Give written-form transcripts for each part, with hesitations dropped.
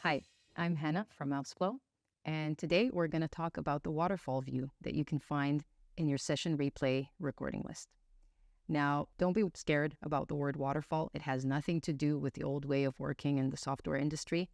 Hi, I'm Hannah from Mouseflow, and today we're going to talk about the waterfall view that you can find in your session replay recording list. Now, don't be scared about the word waterfall. It has nothing to do with the old way of working in the software industry.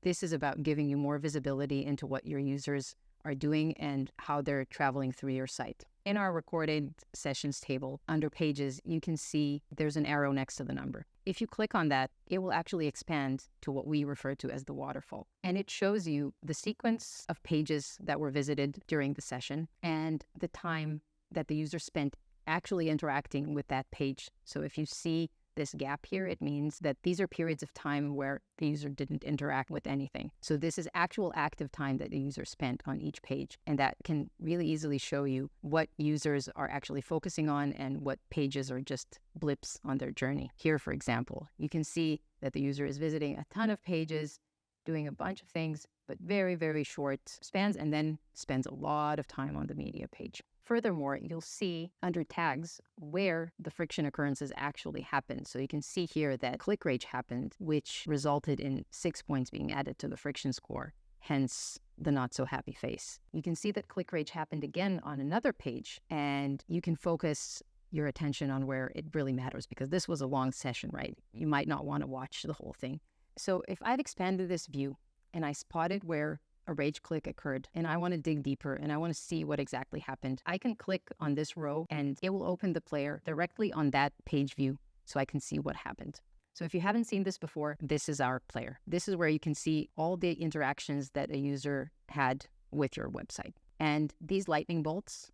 This is about giving you more visibility into what your users are doing and how they're traveling through your site. In our recorded sessions table, under pages, you can see there's an arrow next to the number. If you click on that, it will actually expand to what we refer to as the waterfall. And it shows you the sequence of pages that were visited during the session and the time that the user spent actually interacting with that page. So if you see this gap here, it means that these are periods of time where the user didn't interact with anything. So this is actual active time that the user spent on each page. And that can really easily show you what users are actually focusing on and what pages are just blips on their journey. Here, for example, you can see that the user is visiting a ton of pages, doing a bunch of things, but very, very short spans, and then spends a lot of time on the media page. Furthermore, you'll see under tags where the friction occurrences actually happened. So you can see here that click rate happened, which resulted in 6 points being added to the friction score, hence the not so happy face. You can see that click rate happened again on another page, and you can focus your attention on where it really matters, because this was a long session, right? You might not want to watch the whole thing. So if I've expanded this view and I spotted where a rage click occurred and I want to dig deeper and I want to see what exactly happened, I can click on this row and it will open the player directly on that page view so I can see what happened. So if you haven't seen this before, this is our player. This is where you can see all the interactions that a user had with your website. And these lightning bolts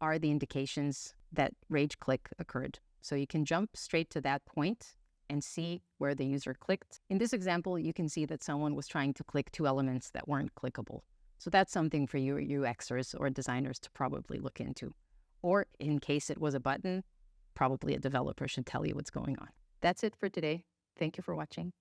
are the indications that rage click occurred. So you can jump straight to that point and see where the user clicked. In this example, you can see that someone was trying to click two elements that weren't clickable. So that's something for you UXers or designers to probably look into. Or in case it was a button, probably a developer should tell you what's going on. That's it for today. Thank you for watching.